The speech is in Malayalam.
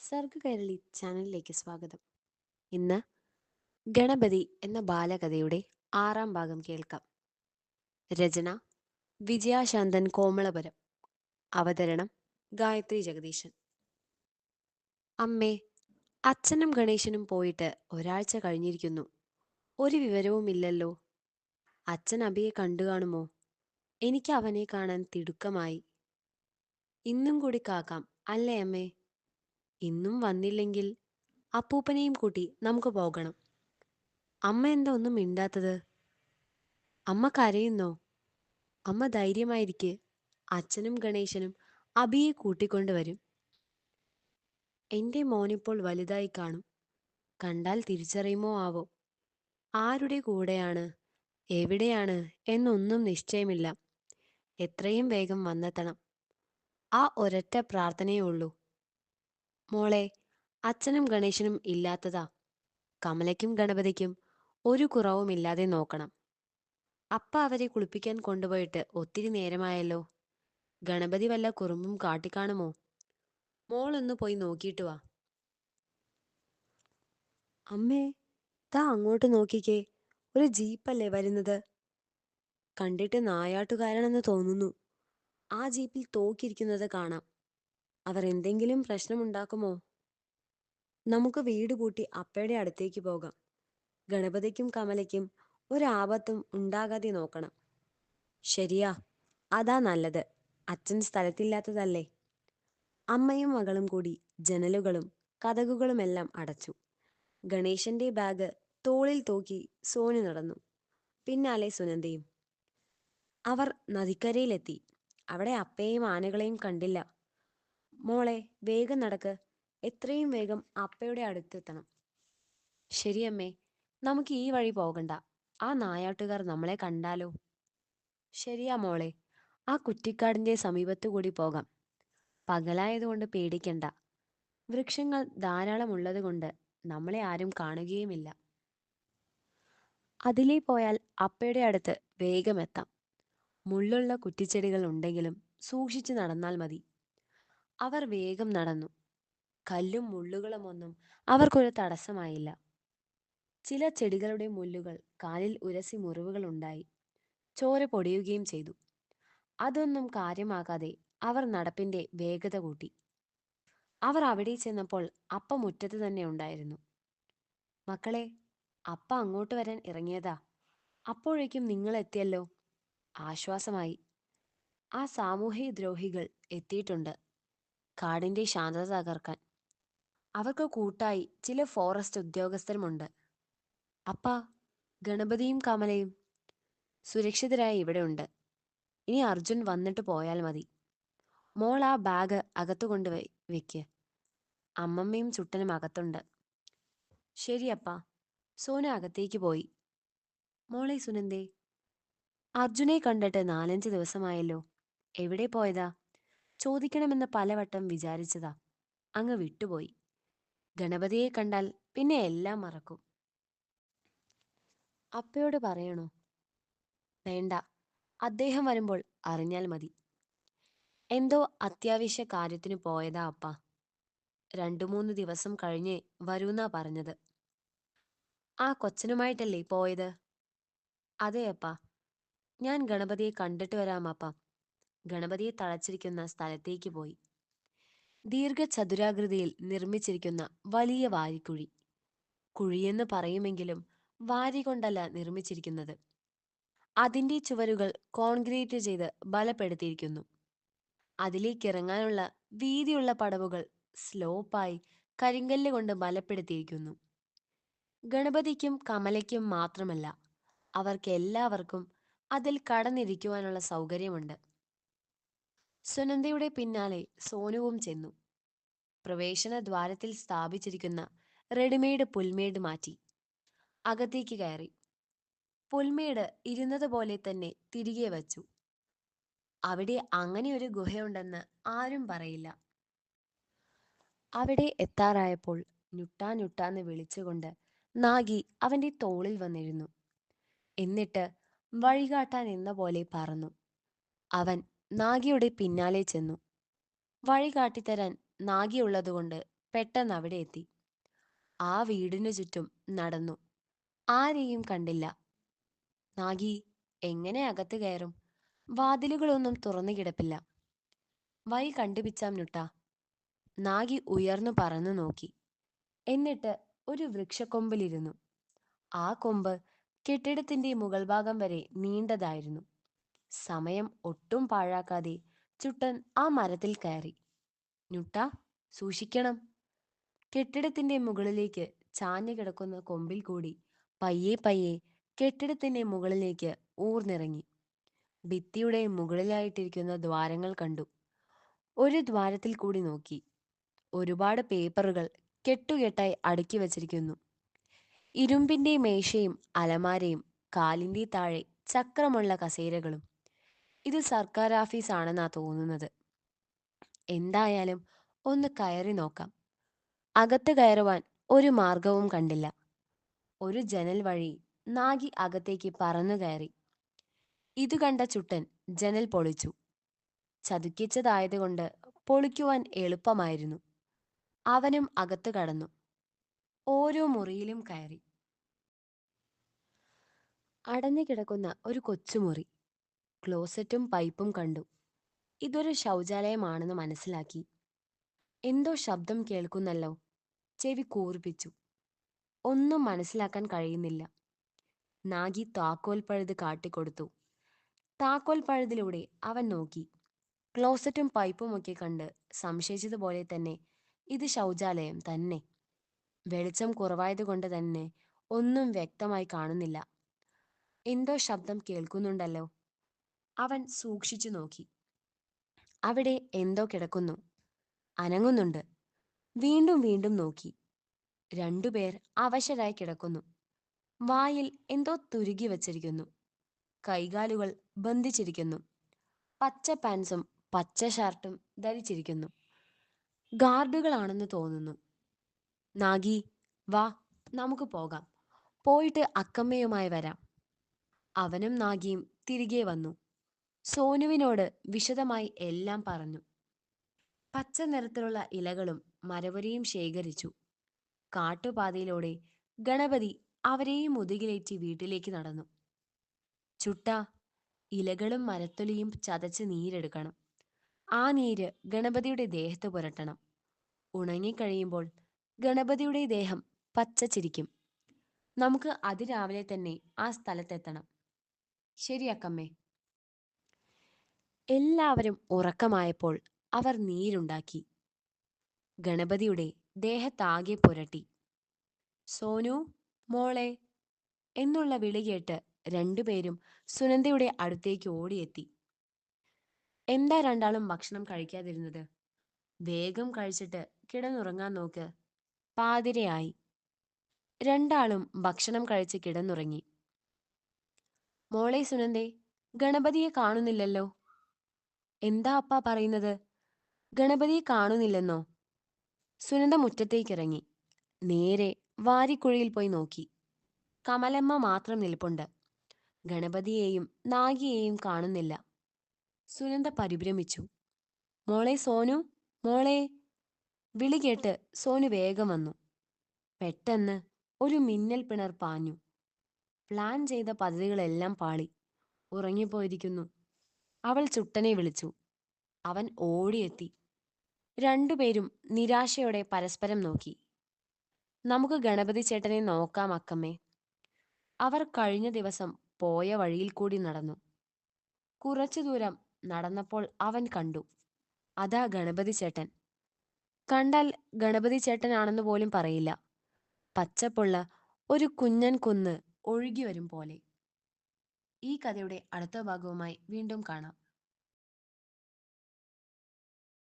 സർഗകൈരളി ചാനലിലേക്ക് സ്വാഗതം. ഇന്ന് ഗണപതി എന്ന ബാലകഥയുടെ 6-ാം ഭാഗം കേൾക്കാം. രചന വിജയാശാന്തൻ കോമളപുരം. അവതരണം ഗായത്രി ജഗദീശൻ. അമ്മേ, അച്ഛനും ഗണേശനും പോയിട്ട് ഒരാഴ്ച കഴിഞ്ഞിരിക്കുന്നു. ഒരു വിവരവുമില്ലല്ലോ. അച്ഛൻ അബിയെ കണ്ടു കാണുമോ? എനിക്ക് അവനെ കാണാൻ തിടുക്കമായി. ഇന്നും കൂടി കാക്കാം അല്ലേ അമ്മേ? ഇന്നും വന്നില്ലെങ്കിൽ അപ്പൂപ്പനെയും കൂട്ടി നമുക്ക് പോകണം. അമ്മ എന്താ ഒന്നും മിണ്ടാത്തത്? അമ്മ കരയുന്നോ? അമ്മ ധൈര്യമായിരിക്കെ. അച്ഛനും ഗണേശനും അബിയെ കൂട്ടിക്കൊണ്ടുവരും. എന്റെ മോനിപ്പോൾ വലുതായി കാണും. കണ്ടാൽ തിരിച്ചറിയുമോ ആവോ? ആരുടെ കൂടെയാണ്, എവിടെയാണ് എന്നൊന്നും നിശ്ചയമില്ല. എത്രയും വേഗം വന്നെത്തണം. ആ ഒരൊറ്റ പ്രാർത്ഥനയേ ഉള്ളൂ. മോളെ, അച്ഛനും ഗണേശനും ഇല്ലാത്തതാ. കമലയ്ക്കും ഗണപതിക്കും ഒരു കുറവുമില്ലാതെ നോക്കണം. അപ്പ അവരെ കുളിപ്പിക്കാൻ കൊണ്ടുപോയിട്ട് ഒത്തിരി നേരമായല്ലോ. ഗണപതി വല്ല കുറുമ്പും കാട്ടിക്കാണുമോ? മോളൊന്ന് പോയി നോക്കിയിട്ട് വാ. അമ്മേ, താ അങ്ങോട്ട് നോക്കിക്കേ. ഒരു ജീപ്പല്ലേ വരുന്നത്? കണ്ടിട്ട് നായാട്ടുകാരനെന്ന് തോന്നുന്നു. ആ ജീപ്പിൽ തോക്കിരിക്കുന്നത് കാണാം. അവർ എന്തെങ്കിലും പ്രശ്നമുണ്ടാക്കുമോ? നമുക്ക് വീട് പൂട്ടി അപ്പയുടെ അടുത്തേക്ക് പോകാം. ഗണപതിക്കും കമലയ്ക്കും ഒരാപത്തും ഉണ്ടാകാതെ നോക്കണം. ശരിയാ, അതാ നല്ലത്. അച്ഛൻ സ്ഥലത്തില്ലാത്തതല്ലേ. അമ്മയും മകളും കൂടി ജനലുകളും കതകുകളുമെല്ലാം അടച്ചു. ഗണേശന്റെ ബാഗ് തോളിൽ തൂക്കി സോനു നടന്നു. പിന്നാലെ സുനന്ദയും. അവർ നദിക്കരയിലെത്തി. അവിടെ അപ്പയെയും ആനകളെയും കണ്ടില്ല. മോളെ, വേഗം നടക്ക്. എത്രയും വേഗം അപ്പയുടെ അടുത്തെത്തണം. ശരിയമ്മേ, നമുക്ക് ഈ വഴി പോകണ്ട. ആ നായാട്ടുകാർ നമ്മളെ കണ്ടാലോ? ശരിയാ മോളെ, ആ കുറ്റിക്കാടിന്റെ സമീപത്തു കൂടി പോകാം. പകലായതുകൊണ്ട് പേടിക്കണ്ട. വൃക്ഷങ്ങൾ ധാരാളം ഉള്ളതുകൊണ്ട് നമ്മളെ ആരും കാണുകയുമില്ല. അതിലേ പോയാൽ അപ്പയുടെ അടുത്ത് വേഗം എത്താം. മുള്ളുള്ള കുറ്റിച്ചെടികൾ ഉണ്ടെങ്കിലും സൂക്ഷിച്ചു നടന്നാൽ മതി. അവർ വേഗം നടന്നു. കല്ലും മുള്ളുകളുമൊന്നും അവർക്കൊരു തടസ്സമായില്ല. ചില ചെടികളുടെ മുള്ളുകൾ കാലിൽ ഉരസി മുറിവുകൾ ഉണ്ടായി. ചോര പൊടിയുകയും ചെയ്തു. അതൊന്നും കാര്യമാകാതെ അവർ നടപ്പിന്റെ വേഗത കൂട്ടി. അവർ അവിടെ ചെന്നപ്പോൾ അപ്പ മുറ്റത്ത് തന്നെ ഉണ്ടായിരുന്നു. മക്കളെ, അപ്പ അങ്ങോട്ട് വരാൻ ഇറങ്ങിയതാ. അപ്പോഴേക്കും നിങ്ങൾ എത്തിയല്ലോ. ആശ്വാസമായി. ആ സാമൂഹ്യ ദ്രോഹികൾ എത്തിയിട്ടുണ്ട്, കാടിന്റെ ശാന്തത തകർക്കാൻ. അവർക്ക് കൂട്ടായി ചില ഫോറസ്റ്റ് ഉദ്യോഗസ്ഥരുമുണ്ട്. അപ്പ, ഗണപതിയും കമലയും സുരക്ഷിതരായി ഇവിടെ ഉണ്ട്. ഇനി അർജുൻ വന്നിട്ട് പോയാൽ മതി. മോൾ ആ ബാഗ് അകത്തു കൊണ്ടുപോയി വെക്ക്. അമ്മമ്മയും ചുട്ടനും അകത്തുണ്ട്. ശരിയപ്പ. സോന അകത്തേക്ക് പോയി. മോളെ സുനന്ദേ, അർജുനെ കണ്ടിട്ട് 4-5 ദിവസമായല്ലോ. എവിടെ പോയതാ? ചോദിക്കണമെന്ന് പലവട്ടം വിചാരിച്ചതാ. അങ്ങ് വിട്ടുപോയി. ഗണപതിയെ കണ്ടാൽ പിന്നെ എല്ലാം മറക്കും. അപ്പയോട് പറയണോ? വേണ്ട, അദ്ദേഹം വരുമ്പോൾ അറിഞ്ഞാൽ മതി. എന്തോ അത്യാവശ്യ കാര്യത്തിന് പോയതാ അപ്പ. 2-3 ദിവസം കഴിഞ്ഞേ വരൂന്നാ പറഞ്ഞത്. ആ കൊച്ചനുമായിട്ടല്ലേ പോയത്? അതെ അപ്പ. ഞാൻ ഗണപതിയെ കണ്ടിട്ട് വരാം അപ്പ. ഗണപതിയെ തളച്ചിരിക്കുന്ന സ്ഥലത്തേക്ക് പോയി. ദീർഘചതുരാകൃതിയിൽ നിർമ്മിച്ചിരിക്കുന്ന വലിയ വാരിക്കുഴി. കുഴിയെന്ന് പറയുമെങ്കിലും വാരി കൊണ്ടല്ല നിർമ്മിച്ചിരിക്കുന്നത്. അതിന്റെ ചുവരുകൾ കോൺക്രീറ്റ് ചെയ്ത് ബലപ്പെടുത്തിയിരിക്കുന്നു. അതിലേക്കിറങ്ങാനുള്ള വീതിയുള്ള പടവുകൾ സ്ലോപ്പായി കരിങ്കല്ല് കൊണ്ട് ബലപ്പെടുത്തിയിരിക്കുന്നു. ഗണപതിക്കും കമലയ്ക്കും മാത്രമല്ല, അവർക്കെല്ലാവർക്കും അതിൽ കടന്നിരിക്കുവാനുള്ള സൗകര്യമുണ്ട്. സുനന്ദയുടെ പിന്നാലെ സോനുവും ചെന്നു. പ്രവേശന ദ്വാരത്തിൽ സ്ഥാപിച്ചിരിക്കുന്ന റെഡിമെയ്ഡ് പുൽമേട് മാറ്റി അകത്തേക്ക് കയറി. പുൽമേട് ഇരുന്നതുപോലെ തന്നെ തിരികെ വച്ചു. അവിടെ അങ്ങനെയൊരു ഗുഹയുണ്ടെന്ന് ആരും പറയില്ല. അവിടെ എത്താറായപ്പോൾ ഞുട്ടാ ഞുട്ടാന്ന് വിളിച്ചുകൊണ്ട് നാഗി അവന്റെ തോളിൽ വന്നിരുന്നു. എന്നിട്ട് വഴികാട്ടാൻ എന്ന പോലെ പറന്നു. അവൻ നാഗിയുടെ പിന്നാലെ ചെന്നു. വഴി കാട്ടിത്തരാൻ നാഗിയുള്ളതുകൊണ്ട് പെട്ടെന്ന് അവിടെ എത്തി. ആ വീടിനു ചുറ്റും നടന്നു. ആരെയും കണ്ടില്ല. നാഗി എങ്ങനെ അകത്ത് കയറും? വാതിലുകളൊന്നും തുറന്നു കിടപ്പില്ല. വഴി കണ്ടുപിച്ചാം നുട്ട. നാഗി ഉയർന്നു പറന്നു നോക്കി. എന്നിട്ട് ഒരു വൃക്ഷക്കൊമ്പിലിരുന്നു. ആ കൊമ്പ് കെട്ടിടത്തിന്റെ മുകൾ ഭാഗം വരെ നീണ്ടതായിരുന്നു. സമയം ഒട്ടും പാഴാക്കാതെ ചുട്ടൻ ആ മരത്തിൽ കയറി. നുട്ട, സൂക്ഷിക്കണം. കെട്ടിടത്തിന്റെ മുകളിലേക്ക് ചാഞ്ഞു കിടക്കുന്ന കൊമ്പിൽ കൂടി പയ്യെ പയ്യെ കെട്ടിടത്തിന്റെ മുകളിലേക്ക് ഊർന്നിറങ്ങി. ഭിത്തിയുടെ മുകളിലായിട്ടിരിക്കുന്ന ദ്വാരങ്ങൾ കണ്ടു. ഒരു ദ്വാരത്തിൽ കൂടി നോക്കി. ഒരുപാട് പേപ്പറുകൾ കെട്ടുകെട്ടായി അടുക്കി വച്ചിരിക്കുന്നു. ഇരുമ്പിന്റെ മേശയും അലമാരയും കാലിന്റെ താഴെ ചക്രമുള്ള കസേരകളും. ഇത് സർക്കാർ ആഫീസാണെന്നാ തോന്നുന്നത്. എന്തായാലും ഒന്ന് കയറി നോക്കാം. അകത്ത് കയറുവാൻ ഒരു മാർഗവും കണ്ടില്ല. ഒരു ജനൽ വഴി നാഗി അകത്തേക്ക് പറന്നു കയറി. ഇത് കണ്ട ചുട്ടൻ ജനൽ പൊളിച്ചു. ചതുക്കിച്ചതായതുകൊണ്ട് പൊളിക്കുവാൻ എളുപ്പമായിരുന്നു. അവനും അകത്ത് കടന്നു. ഓരോ മുറിയിലും കയറി. അടഞ്ഞു കിടക്കുന്ന ഒരു കൊച്ചുമുറി. ക്ലോസറ്റും പൈപ്പും കണ്ടു. ഇതൊരു ശൗചാലയമാണെന്ന് മനസ്സിലാക്കി. എന്തോ ശബ്ദം കേൾക്കുന്നല്ലോ. ചെവി കൂർപ്പിച്ചു. ഒന്നും മനസ്സിലാക്കാൻ കഴിയുന്നില്ല. നാഗി താക്കോൽ പഴുത് കാട്ടിക്കൊടുത്തു. താക്കോൽ പഴുതിലൂടെ അവൻ നോക്കി. ക്ലോസറ്റും പൈപ്പുമൊക്കെ കണ്ട് സംശയിച്ചതുപോലെ തന്നെ ഇത് ശൗചാലയം തന്നെ. വെളിച്ചം കുറവായതുകൊണ്ട് തന്നെ ഒന്നും വ്യക്തമായി കാണുന്നില്ല. എന്തോ ശബ്ദം കേൾക്കുന്നുണ്ടല്ലോ. അവൻ സൂക്ഷിച്ചു നോക്കി. അവിടെ എന്തോ കിടക്കുന്നു. അനങ്ങുന്നുണ്ട്. വീണ്ടും വീണ്ടും നോക്കി. രണ്ടുപേർ അവശരായി കിടക്കുന്നു. വായിൽ എന്തോ തുരുകി വച്ചിരിക്കുന്നു. കൈകാലുകൾ ബന്ധിച്ചിരിക്കുന്നു. പച്ച പാൻസും പച്ച ഷർട്ടും ധരിച്ചിരിക്കുന്നു. ഗാർഡുകളാണെന്ന് തോന്നുന്നു. നാഗി, വാ, നമുക്ക് പോകാം. പോയിട്ട് അക്കമ്മയുമായി വരാം. അവനും നാഗിയും തിരികെ വന്നു. സോനുവിനോട് വിശദമായി എല്ലാം പറഞ്ഞു. പച്ച നിറത്തിലുള്ള ഇലകളും മരവരിയും ശേഖരിച്ചു. കാട്ടുപാതയിലൂടെ ഗണപതി അവരെയും മുതുകിലേറ്റി വീട്ടിലേക്ക് നടന്നു. ചുട്ട, ഇലകളും മരത്തൊലിയും ചതച്ച് നീരെടുക്കണം. ആ നീര് ഗണപതിയുടെ ദേഹത്ത് പുരട്ടണം. ഉണങ്ങിക്കഴിയുമ്പോൾ ഗണപതിയുടെ ദേഹം പച്ചച്ചിരിക്കും. നമുക്ക് അതിരാവിലെ തന്നെ ആ സ്ഥലത്തെത്തണം. ശരിയാക്കമ്മേ. എല്ലാവരും ഉറക്കമായപ്പോൾ അവർ നീരുണ്ടാക്കി ഗണപതിയുടെ ദേഹത്താകെ പുരട്ടി. സോനു, മോളെ എന്നുള്ള വിളി കേട്ട് രണ്ടുപേരും സുനന്ദയുടെ അടുത്തേക്ക് ഓടിയെത്തി. എന്താ രണ്ടാളും ഭക്ഷണം കഴിക്കാതിരുന്നത്? വേഗം കഴിച്ചിട്ട് കിടന്നുറങ്ങാൻ നോക്ക്. പാതിരയായി. രണ്ടാളും ഭക്ഷണം കഴിച്ച് കിടന്നുറങ്ങി. മോളെ സുനന്ദേ, ഗണപതിയെ കാണുന്നില്ലല്ലോ. എന്താ അപ്പാ പറയുന്നത്? ഗണപതിയെ കാണുന്നില്ലെന്നോ? സുനന്ദ മുറ്റത്തേക്കിറങ്ങി. നേരെ വാരിക്കുഴിയിൽ പോയി നോക്കി. കമലമ്മ മാത്രം നിൽപ്പുണ്ട്. ഗണപതിയെയും നാഗിയെയും കാണുന്നില്ല. സുനന്ദ പരിഭ്രമിച്ചു. മോളെ സോനു, മോളെ. വിളി കേട്ട് സോനു വേഗം വന്നു. പെട്ടെന്ന് ഒരു മിന്നൽ പിണർ പാഞ്ഞു. പ്ലാൻ ചെയ്ത പദ്ധതികളെല്ലാം പാളി. ഉറങ്ങിപ്പോയിരിക്കുന്നു. അവൾ ചുട്ടനെ വിളിച്ചു. അവൻ ഓടിയെത്തി. രണ്ടുപേരും നിരാശയോടെ പരസ്പരം നോക്കി. നമുക്ക് ഗണപതി ചേട്ടനെ നോക്കാം അക്കമ്മേ. അവർ കഴിഞ്ഞ ദിവസം പോയ വഴിയിൽ കൂടി നടന്നു. കുറച്ചു ദൂരം നടന്നപ്പോൾ അവൻ കണ്ടു. അതാ ഗണപതി ചേട്ടൻ. കണ്ടാൽ ഗണപതി ചേട്ടനാണെന്ന് പോലും പറയില്ല. പച്ചപ്പുള്ള ഒരു കുഞ്ഞൻ കുന്ന് ഒഴുകി വരും പോലെ. ഈ കഥയുടെ അടുത്ത ഭാഗവുമായി വീണ്ടും കാണാം.